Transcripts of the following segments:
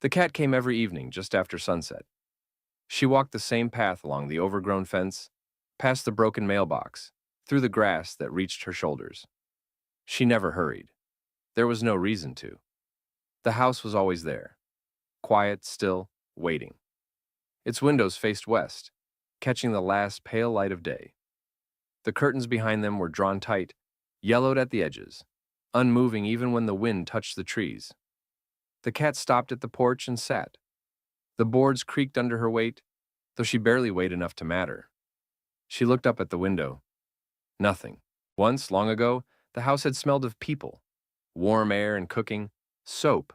The cat came every evening just after sunset. She walked the same path along the overgrown fence, past the broken mailbox, through the grass that reached her shoulders. She never hurried. There was no reason to. The house was always there, quiet, still, waiting. Its windows faced west, catching the last pale light of day. The curtains behind them were drawn tight, yellowed at the edges, unmoving even when the wind touched the trees. The cat stopped at the porch and sat. The boards creaked under her weight, though she barely weighed enough to matter. She looked up at the window. Nothing. Once, long ago, the house had smelled of people, warm air and cooking, soap,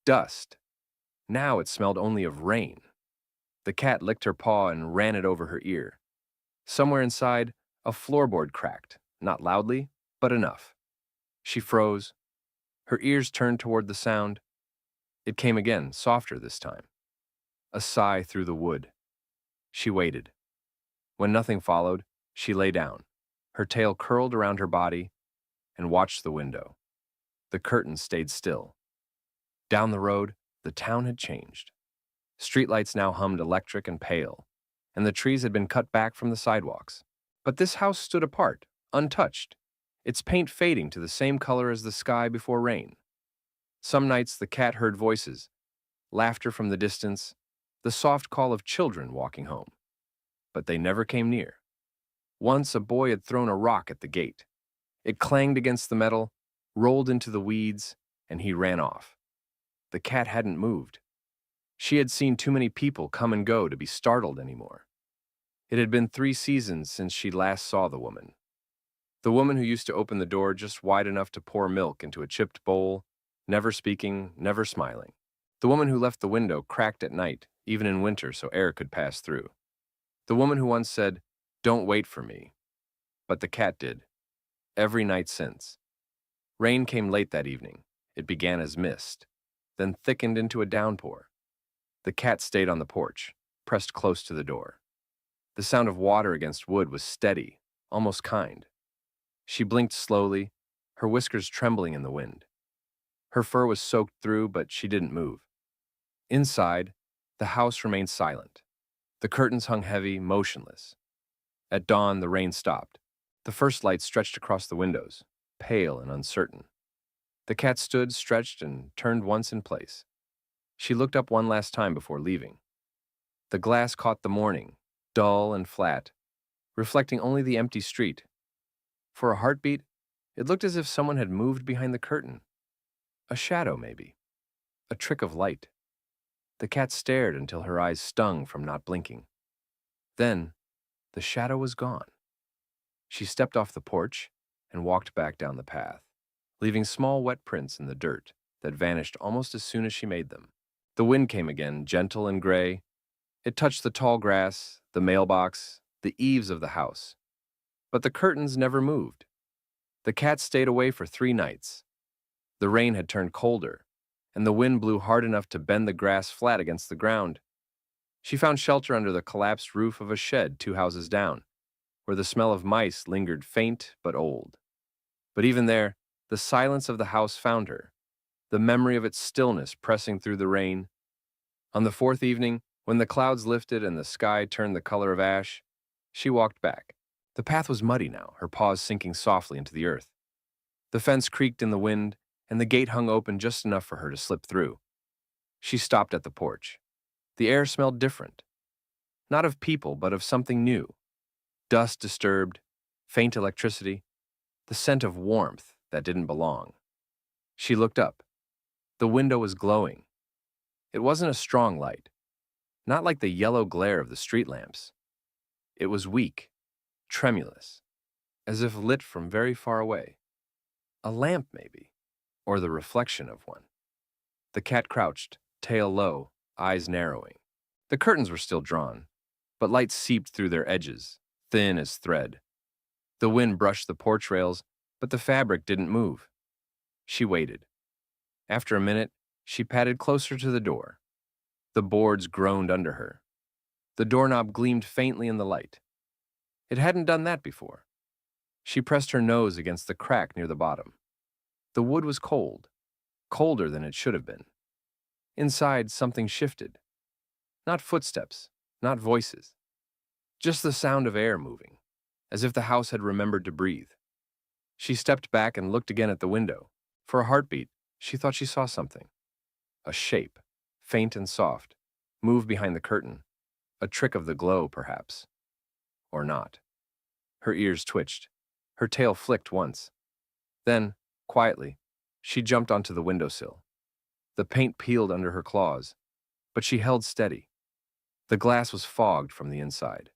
dust. Now it smelled only of rain. The cat licked her paw and ran it over her ear. Somewhere inside, a floorboard cracked, not loudly, but enough. She froze. Her ears turned toward the sound. It came again, softer this time. A sigh through the wood. She waited. When nothing followed, she lay down, her tail curled around her body, and watched the window. The curtains stayed still. Down the road, the town had changed. Streetlights now hummed electric and pale, and the trees had been cut back from the sidewalks. But this house stood apart, untouched, its paint fading to the same color as the sky before rain. Some nights the cat heard voices, laughter from the distance, the soft call of children walking home. But they never came near. Once a boy had thrown a rock at the gate. It clanged against the metal, rolled into the weeds, and he ran off. The cat hadn't moved. She had seen too many people come and go to be startled anymore. It had been 3 seasons since she last saw the woman. The woman who used to open the door just wide enough to pour milk into a chipped bowl, never speaking, never smiling. The woman who left the window cracked at night, even in winter, so air could pass through. The woman who once said, "Don't wait for me." But the cat did. Every night since. Rain came late that evening. It began as mist, then thickened into a downpour. The cat stayed on the porch, pressed close to the door. The sound of water against wood was steady, almost kind. She blinked slowly, her whiskers trembling in the wind. Her fur was soaked through, but she didn't move. Inside, the house remained silent. The curtains hung heavy, motionless. At dawn, the rain stopped. The first light stretched across the windows, pale and uncertain. The cat stood, stretched, and turned once in place. She looked up one last time before leaving. The glass caught the morning, dull and flat, reflecting only the empty street. For a heartbeat, it looked as if someone had moved behind the curtain. A shadow, maybe. A trick of light. The cat stared until her eyes stung from not blinking. Then, the shadow was gone. She stepped off the porch and walked back down the path, leaving small wet prints in the dirt that vanished almost as soon as she made them. The wind came again, gentle and gray. It touched the tall grass, the mailbox, the eaves of the house. But the curtains never moved. The cat stayed away for 3 nights. The rain had turned colder, and the wind blew hard enough to bend the grass flat against the ground. She found shelter under the collapsed roof of a shed 2 houses down, where the smell of mice lingered faint but old. But even there, the silence of the house found her, the memory of its stillness pressing through the rain. On the 4th evening, when the clouds lifted and the sky turned the color of ash, she walked back. The path was muddy now, her paws sinking softly into the earth. The fence creaked in the wind, and the gate hung open just enough for her to slip through. She stopped at the porch. The air smelled different. Not of people, but of something new. Dust disturbed, faint electricity, the scent of warmth that didn't belong. She looked up. The window was glowing. It wasn't a strong light, not like the yellow glare of the street lamps. It was weak, tremulous, as if lit from very far away. A lamp, maybe, or the reflection of one. The cat crouched, tail low, eyes narrowing. The curtains were still drawn, but light seeped through their edges, thin as thread. The wind brushed the porch rails, but the fabric didn't move. She waited. After a minute, she padded closer to the door. The boards groaned under her. The doorknob gleamed faintly in the light. It hadn't done that before. She pressed her nose against the crack near the bottom. The wood was cold, colder than it should have been. Inside, something shifted. Not footsteps, not voices, just the sound of air moving, as if the house had remembered to breathe. She stepped back and looked again at the window. For a heartbeat, she thought she saw something. A shape, faint and soft, move behind the curtain. A trick of the glow, perhaps. Or not. Her ears twitched. Her tail flicked once. Then, quietly, she jumped onto the windowsill. The paint peeled under her claws, but she held steady. The glass was fogged from the inside.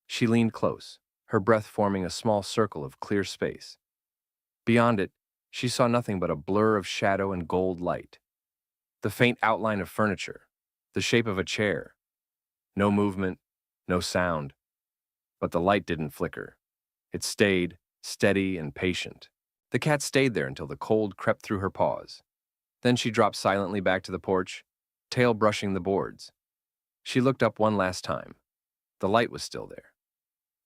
She leaned close, her breath forming a small circle of clear space. Beyond it, she saw nothing but a blur of shadow and gold light. The faint outline of furniture, the shape of a chair. No movement, no sound. But the light didn't flicker. It stayed, steady and patient. The cat stayed there until the cold crept through her paws. Then she dropped silently back to the porch, tail brushing the boards. She looked up one last time. The light was still there.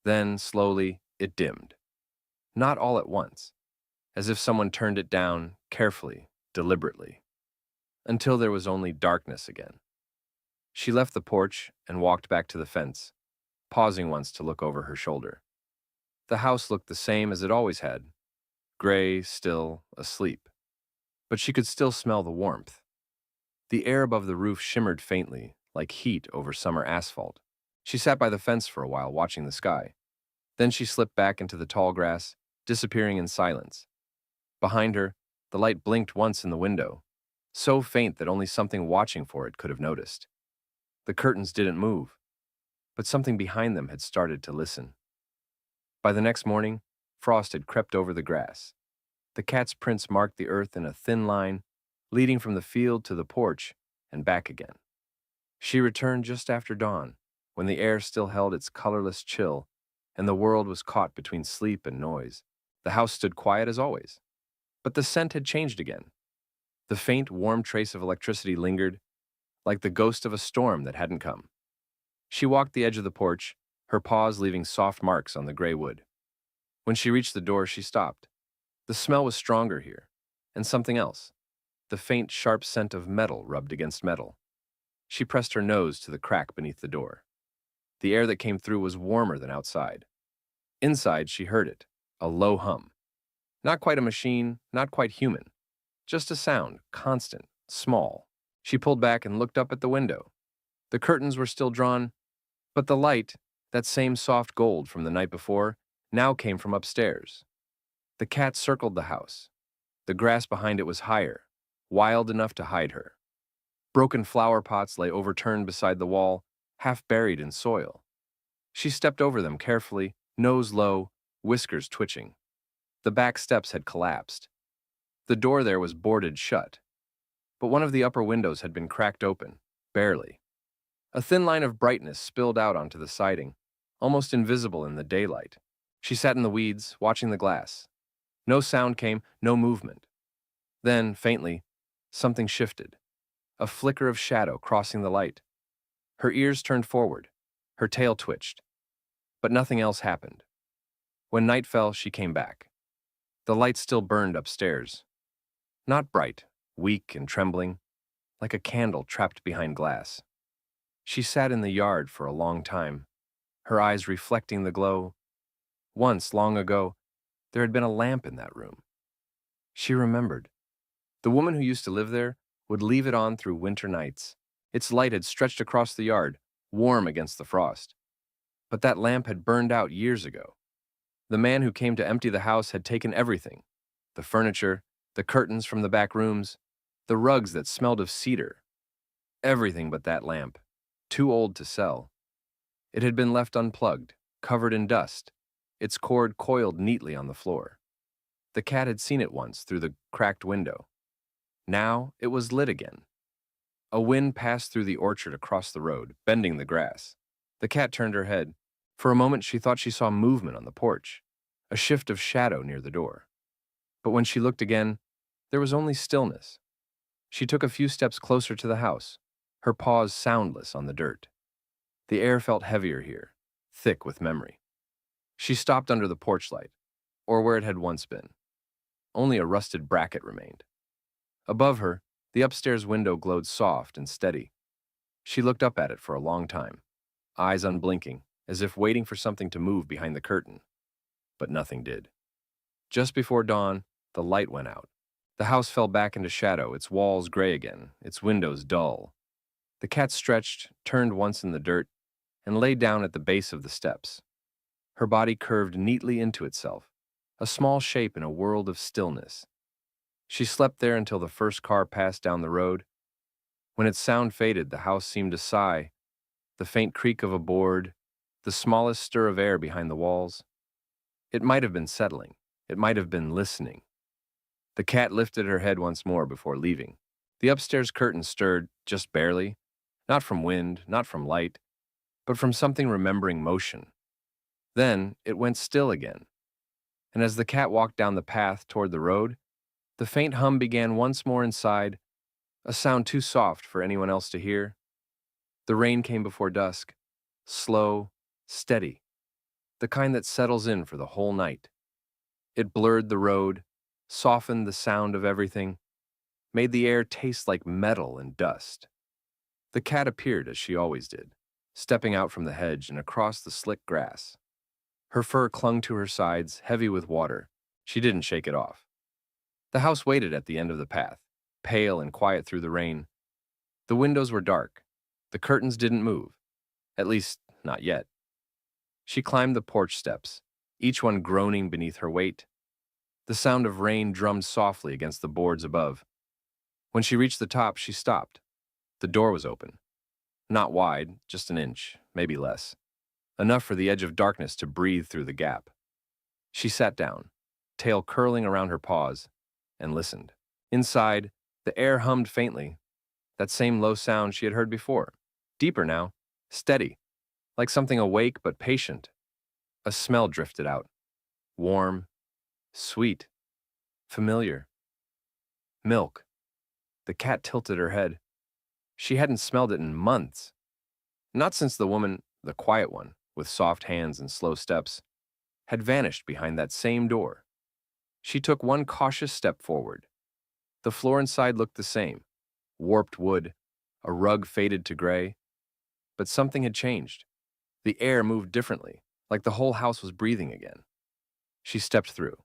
Then, slowly, it dimmed. Not all at once, as if someone turned it down, carefully, deliberately, until there was only darkness again. She left the porch and walked back to the fence, pausing once to look over her shoulder. The house looked the same as it always had, gray, still, asleep. But she could still smell the warmth. The air above the roof shimmered faintly, like heat over summer asphalt. She sat by the fence for a while, watching the sky. Then she slipped back into the tall grass, disappearing in silence. Behind her, the light blinked once in the window, so faint that only something watching for it could have noticed. The curtains didn't move, but something behind them had started to listen. By the next morning, frost had crept over the grass. The cat's prints marked the earth in a thin line, leading from the field to the porch and back again. She returned just after dawn, when the air still held its colorless chill, and the world was caught between sleep and noise. The house stood quiet as always. But the scent had changed again. The faint, warm trace of electricity lingered, like the ghost of a storm that hadn't come. She walked the edge of the porch, her paws leaving soft marks on the gray wood. When she reached the door, she stopped. The smell was stronger here, and something else, the faint, sharp scent of metal rubbed against metal. She pressed her nose to the crack beneath the door. The air that came through was warmer than outside. Inside, she heard it, a low hum. Not quite a machine, not quite human. Just a sound, constant, small. She pulled back and looked up at the window. The curtains were still drawn, but the light, that same soft gold from the night before, now came from upstairs. The cat circled the house. The grass behind it was higher, wild enough to hide her. Broken flower pots lay overturned beside the wall, half buried in soil. She stepped over them carefully, nose low, whiskers twitching. The back steps had collapsed. The door there was boarded shut, but one of the upper windows had been cracked open, barely. A thin line of brightness spilled out onto the siding, almost invisible in the daylight. She sat in the weeds, watching the glass. No sound came, no movement. Then, faintly, something shifted. A flicker of shadow crossing the light. Her ears turned forward. Her tail twitched. But nothing else happened. When night fell, she came back. The light still burned upstairs. Not bright, weak and trembling, like a candle trapped behind glass. She sat in the yard for a long time, her eyes reflecting the glow. Once, long ago, there had been a lamp in that room. She remembered. The woman who used to live there would leave it on through winter nights. Its light had stretched across the yard, warm against the frost. But that lamp had burned out years ago. The man who came to empty the house had taken everything: the furniture, the curtains from the back rooms, the rugs that smelled of cedar. Everything but that lamp, too old to sell. It had been left unplugged, covered in dust, its cord coiled neatly on the floor. The cat had seen it once through the cracked window. Now it was lit again. A wind passed through the orchard across the road, bending the grass. The cat turned her head. For a moment she thought she saw movement on the porch, a shift of shadow near the door. But when she looked again, there was only stillness. She took a few steps closer to the house, her paws soundless on the dirt. The air felt heavier here, thick with memory. She stopped under the porch light, or where it had once been. Only a rusted bracket remained. Above her, The upstairs window glowed soft and steady. She looked up at it for a long time, eyes unblinking, as if waiting for something to move behind the curtain. But nothing did. Just before dawn, the light went out. The house fell back into shadow, its walls gray again, its windows dull. The cat stretched, turned once in the dirt, and lay down at the base of the steps. Her body curved neatly into itself, a small shape in a world of stillness. She slept there until the first car passed down the road. When its sound faded, the house seemed to sigh, the faint creak of a board, the smallest stir of air behind the walls. It might have been settling. It might have been listening. The cat lifted her head once more before leaving. The upstairs curtain stirred, just barely, not from wind, not from light, but from something remembering motion. Then it went still again, and as the cat walked down the path toward the road, the faint hum began once more inside, a sound too soft for anyone else to hear. The rain came before dusk, slow, steady, the kind that settles in for the whole night. It blurred the road, softened the sound of everything, made the air taste like metal and dust. The cat appeared as she always did, stepping out from the hedge and across the slick grass. Her fur clung to her sides, heavy with water. She didn't shake it off. The house waited at the end of the path, pale and quiet through the rain. The windows were dark. The curtains didn't move, at least not yet. She climbed the porch steps, each one groaning beneath her weight. The sound of rain drummed softly against the boards above. When she reached the top, she stopped. The door was open. Not wide, just an inch, maybe less. Enough for the edge of darkness to breathe through the gap. She sat down, tail curling around her paws, and listened. Inside, the air hummed faintly, that same low sound she had heard before. Deeper now, steady, like something awake but patient. A smell drifted out. Warm, sweet, familiar. Milk. The cat tilted her head. She hadn't smelled it in months. Not since the woman, the quiet one, with soft hands and slow steps, had vanished behind that same door. She took one cautious step forward. The floor inside looked the same. Warped wood, a rug faded to gray. But something had changed. The air moved differently, like the whole house was breathing again. She stepped through.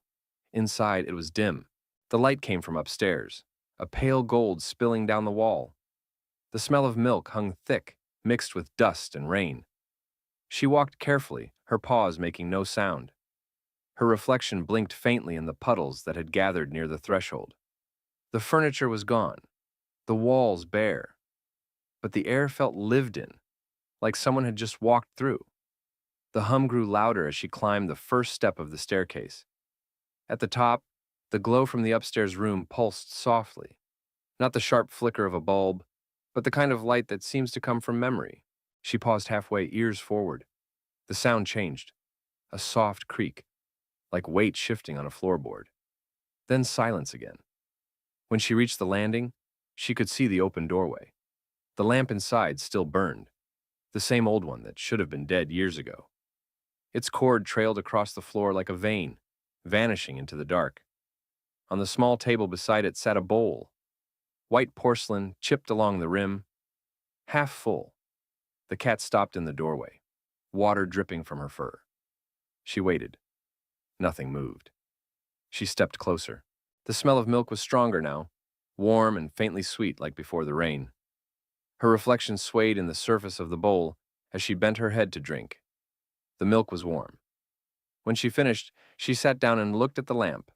Inside, it was dim. The light came from upstairs, a pale gold spilling down the wall. The smell of milk hung thick, mixed with dust and rain. She walked carefully, her paws making no sound. Her reflection blinked faintly in the puddles that had gathered near the threshold. The furniture was gone, the walls bare, but the air felt lived in, like someone had just walked through. The hum grew louder as she climbed the first step of the staircase. At the top, the glow from the upstairs room pulsed softly, not the sharp flicker of a bulb, but the kind of light that seems to come from memory. She paused halfway, ears forward. The sound changed, a soft creak, like weight shifting on a floorboard. Then silence again. When she reached the landing, she could see the open doorway. The lamp inside still burned, the same old one that should have been dead years ago. Its cord trailed across the floor like a vein, vanishing into the dark. On the small table beside it sat a bowl, white porcelain chipped along the rim, half full. The cat stopped in the doorway, water dripping from her fur. She waited. Nothing moved. She stepped closer. The smell of milk was stronger now, warm and faintly sweet like before the rain. Her reflection swayed in the surface of the bowl as she bent her head to drink. The milk was warm. When she finished, she sat down and looked at the lamp.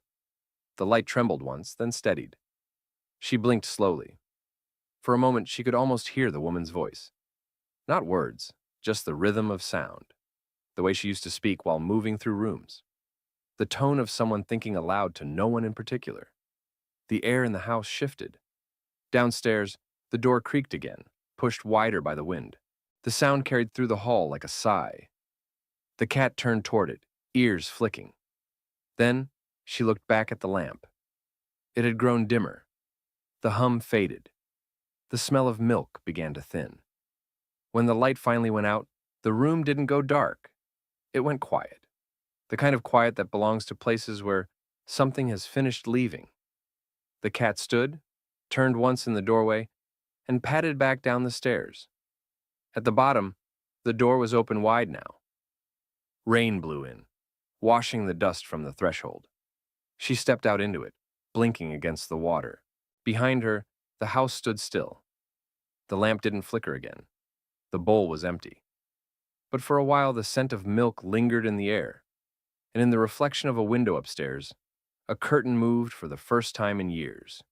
The light trembled once, then steadied. She blinked slowly. For a moment, she could almost hear the woman's voice. Not words, just the rhythm of sound, the way she used to speak while moving through rooms. The tone of someone thinking aloud to no one in particular. The air in the house shifted. Downstairs, the door creaked again, pushed wider by the wind. The sound carried through the hall like a sigh. The cat turned toward it, ears flicking. Then, she looked back at the lamp. It had grown dimmer. The hum faded. The smell of milk began to thin. When the light finally went out, the room didn't go dark. It went quiet. The kind of quiet that belongs to places where something has finished leaving. The cat stood, turned once in the doorway, and padded back down the stairs. At the bottom, the door was open wide now. Rain blew in, washing the dust from the threshold. She stepped out into it, blinking against the water. Behind her, the house stood still. The lamp didn't flicker again. The bowl was empty. But for a while, the scent of milk lingered in the air, and in the reflection of a window upstairs, a curtain moved for the first time in years.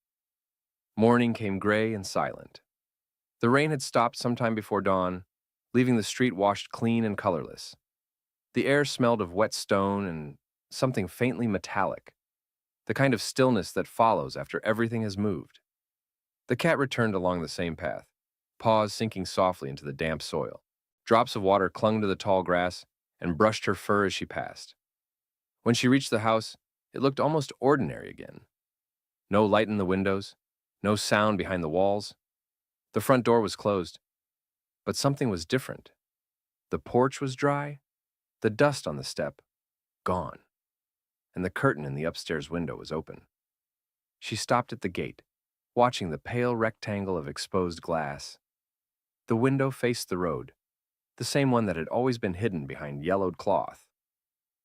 Morning came gray and silent. The rain had stopped sometime before dawn, leaving the street washed clean and colorless. The air smelled of wet stone and something faintly metallic, the kind of stillness that follows after everything has moved. The cat returned along the same path, paws sinking softly into the damp soil. Drops of water clung to the tall grass and brushed her fur as she passed. When she reached the house, it looked almost ordinary again. No light in the windows, no sound behind the walls. The front door was closed, but something was different. The porch was dry, the dust on the step gone, and the curtain in the upstairs window was open. She stopped at the gate, watching the pale rectangle of exposed glass. The window faced the road, the same one that had always been hidden behind yellowed cloth.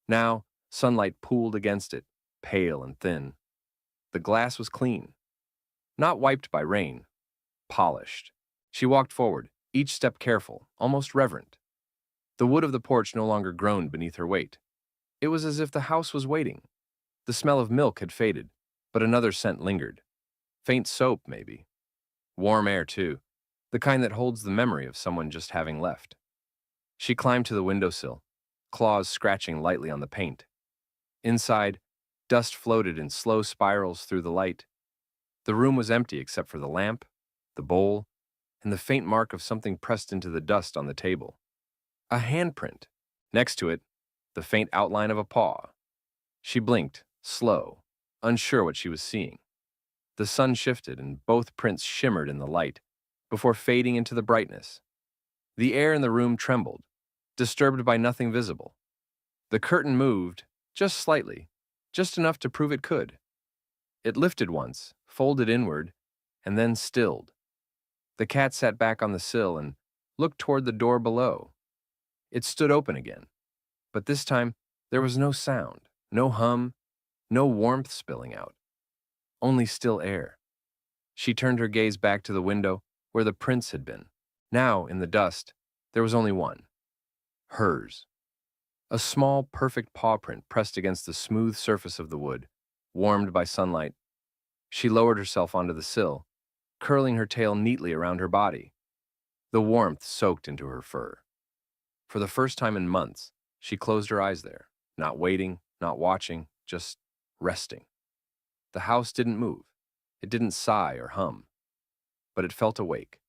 Now, sunlight pooled against it, pale and thin. The glass was clean, not wiped by rain, polished. She walked forward, each step careful, almost reverent. The wood of the porch no longer groaned beneath her weight. It was as if the house was waiting. The smell of milk had faded, but another scent lingered. Faint soap, maybe. Warm air, too, the kind that holds the memory of someone just having left. She climbed to the windowsill, claws scratching lightly on the paint. Inside, dust floated in slow spirals through the light. The room was empty except for the lamp, the bowl, and the faint mark of something pressed into the dust on the table. A handprint. Next to it, the faint outline of a paw. She blinked, slow, unsure what she was seeing. The sun shifted and both prints shimmered in the light before fading into the brightness. The air in the room trembled, disturbed by nothing visible. The curtain moved, just slightly, just enough to prove it could. It lifted once, folded inward, and then stilled. The cat sat back on the sill and looked toward the door below. It stood open again, but this time there was no sound, no hum, no warmth spilling out. Only still air. She turned her gaze back to the window where the prints had been. Now, in the dust, there was only one. Hers. A small, perfect paw print pressed against the smooth surface of the wood, warmed by sunlight. She lowered herself onto the sill, curling her tail neatly around her body. The warmth soaked into her fur. For the first time in months, she closed her eyes there, not waiting, not watching, just resting. The house didn't move. It didn't sigh or hum. But it felt awake,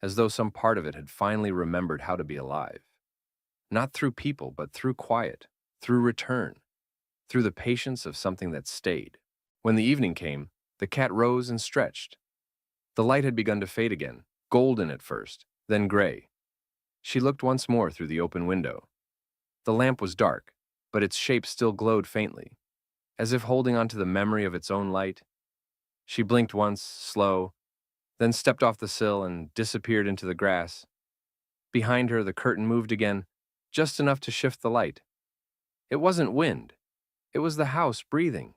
as though some part of it had finally remembered how to be alive. Not through people, but through quiet, through return, through the patience of something that stayed. When the evening came, the cat rose and stretched. The light had begun to fade again, golden at first, then gray. She looked once more through the open window. The lamp was dark, but its shape still glowed faintly, as if holding on to the memory of its own light. She blinked once, slow, then stepped off the sill and disappeared into the grass. Behind her, the curtain moved again, just enough to shift the light. It wasn't wind. It was the house breathing,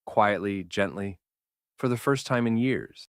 quietly, gently, for the first time in years.